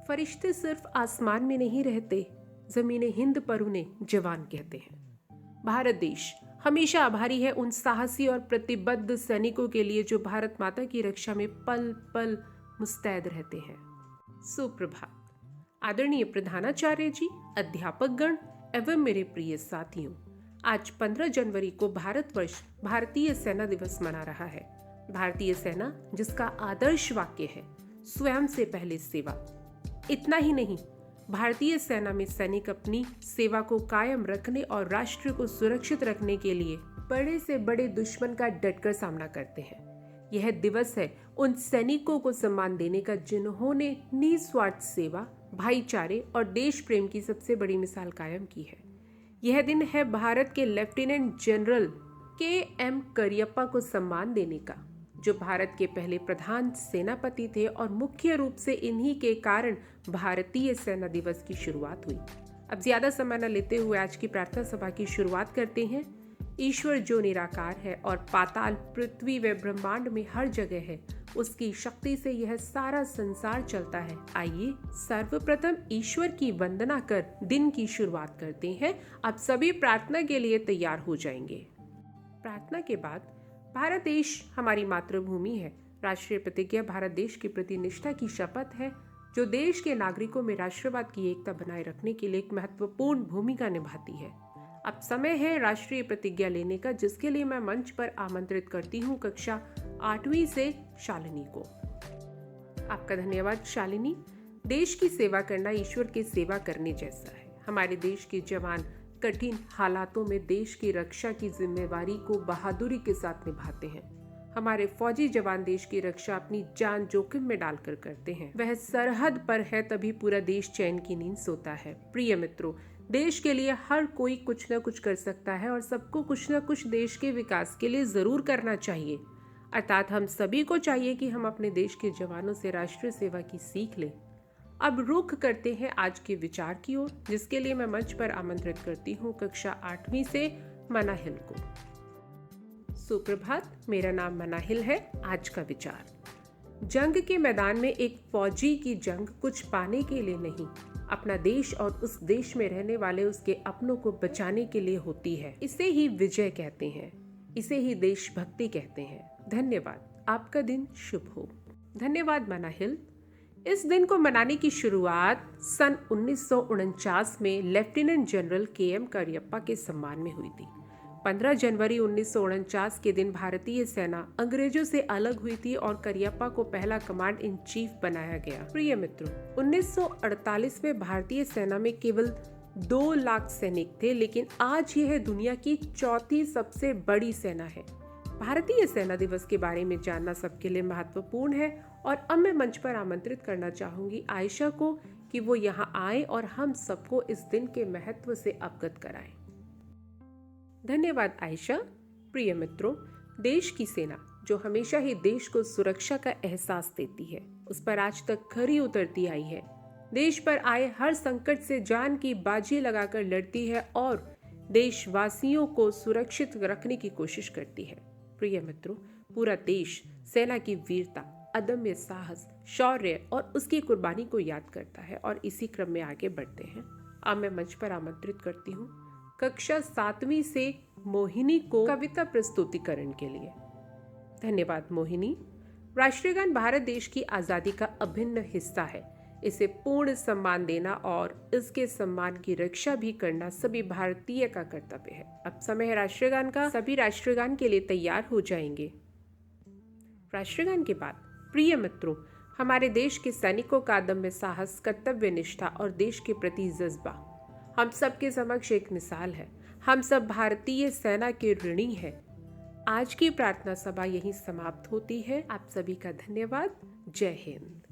फरिश्ते सिर्फ आसमान में नहीं रहते, जमीने हिंद पर उन्हें जवान कहते हैं। भारत देश हमेशा आभारी है उन साहसी और प्रतिबद्ध सैनिकों के लिए जो भारत माता की रक्षा में पल पल मुस्तैद रहते हैं। सुप्रभात। आदरणीय प्रधानाचार्य जी, अध्यापकगण एवं मेरे प्रिय साथियों, आज 15 जनवरी को भारतवर्ष भारतीय सेना दिवस मना रहा है। भारतीय सेना जिसका आदर्श वाक्य है स्वयं से पहले सेवा। इतना ही नहीं, भारतीय सेना में सैनिक अपनी सेवा को कायम रखने और राष्ट्र को सुरक्षित रखने के लिए बड़े से बड़े दुश्मन का डटकर सामना करते हैं। यह दिवस है उन सैनिकों को सम्मान देने का जिन्होंने निस्वार्थ सेवा, भाईचारे और देश प्रेम की सबसे बड़ी मिसाल कायम की है। यह दिन है भारत के लेफ्टिनेंट जनरल के.एम. करियप्पा को सम्मान देने का, जो भारत के पहले प्रधान सेनापति थे और मुख्य रूप से इन्हीं के कारण भारतीय सेना दिवस की शुरुआत हुई। अब ज्यादा समय न लेते हुए आज की प्रार्थना सभा की शुरुआत करते हैं। ईश्वर जो निराकार है और पाताल, पृथ्वी व ब्रह्मांड में हर जगह है, उसकी शक्ति से यह सारा संसार चलता है। आइए सर्वप्रथम ईश्वर की वंदना कर दिन की शुरुआत करते हैं। आप सभी प्रार्थना के लिए तैयार हो जाएंगे। प्रार्थना के बाद, भारत देश हमारी मातृभूमि है। राष्ट्रीय प्रतिज्ञा भारत देश के प्रति निष्ठा की शपथ है, जो देश के नागरिकों में राष्ट्रवाद की एकता बनाए रखने के लिए एक महत्वपूर्ण भूमिका निभाती है। अब समय है राष्ट्रीय प्रतिज्ञा लेने का, जिसके लिए मैं मंच पर आमंत्रित करती हूँ कक्षा 8वीं से शालिनी को। आपका धन्यवाद शालिनी। देश की सेवा करना ईश्वर की सेवा करने जैसा है। हमारे देश के जवान कठिन हालातों में देश की रक्षा की जिम्मेवारी को बहादुरी के साथ निभाते हैं। हमारे फौजी जवान देश की रक्षा अपनी जान जोखिम में डालकर करते हैं। वह सरहद पर है तभी पूरा देश चैन की नींद सोता है। प्रिय मित्रों, देश के लिए हर कोई कुछ न कुछ कर सकता है और सबको कुछ न कुछ देश के विकास के लिए जरूर करना चाहिए। अर्थात हम सभी को चाहिए कि हम अपने देश के जवानों से राष्ट्र सेवा की सीख लें। अब रुख करते हैं आज के विचार की ओर, जिसके लिए मैं मंच पर आमंत्रित करती हूँ कक्षा 8वीं से मनाहिल को। सुप्रभात, मेरा नाम मनाहिल है। आज का विचार, जंग के मैदान में एक फौजी की जंग कुछ पाने के लिए नहीं, अपना देश और उस देश में रहने वाले उसके अपनों को बचाने के लिए होती है। इसे ही विजय कहते हैं, इसे ही देशभक्ति कहते हैं। धन्यवाद। आपका दिन शुभ हो। धन्यवाद मनाहिल। इस दिन को मनाने की शुरुआत सन 1949 में लेफ्टिनेंट जनरल के.एम. करियप्पा के सम्मान में हुई थी। 15 जनवरी 1949 के दिन भारतीय सेना अंग्रेजों से अलग हुई थी और करियप्पा को पहला कमांड इन चीफ बनाया गया। प्रिय मित्रों, 1948 में भारतीय सेना में केवल 2 लाख सैनिक थे, लेकिन आज यह दुनिया की चौथी सबसे बड़ी सेना है। भारतीय सेना दिवस के बारे में जानना सबके लिए महत्वपूर्ण है और अब मैं मंच पर आमंत्रित करना चाहूंगी आयशा को कि वो यहाँ आए और हम सबको इस दिन के महत्व से अवगत कराएं। धन्यवाद आयशा। प्रिय मित्रों, देश की सेना जो हमेशा ही देश को सुरक्षा का एहसास देती है, उस पर आज तक खरी उतरती आई है। देश पर आए हर संकट से जान की बाजी लगाकर लड़ती है और देशवासियों को सुरक्षित रखने की कोशिश करती है। प्रिय मित्रों, पूरा देश सेना की वीरता, अदम्य साहस, शौर्य और उसकी कुर्बानी को याद करता है और इसी क्रम में आगे बढ़ते हैं। अब मैं मंच पर आमंत्रित करती हूँ कक्षा 7वीं से मोहिनी को कविता प्रस्तुतिकरण के लिए। धन्यवाद मोहिनी। राष्ट्रीय गान भारत देश की आजादी का अभिन्न हिस्सा है। इसे पूर्ण सम्मान देना और इसके सम्मान की रक्षा भी करना सभी भारतीय का कर्तव्य है। अब समय है राष्ट्रीय गान का। सभी राष्ट्रीय गान के लिए तैयार हो जाएंगे। राष्ट्रीय गान के बाद, प्रिय मित्रों, हमारे देश के सैनिकों का अदम्य साहस, कर्तव्य निष्ठा और देश के प्रति जज्बा हम सबके समक्ष एक मिसाल है। हम सब भारतीय सेना के ऋणी हैं। आज की प्रार्थना सभा यहीं समाप्त होती है। आप सभी का धन्यवाद। जय हिंद।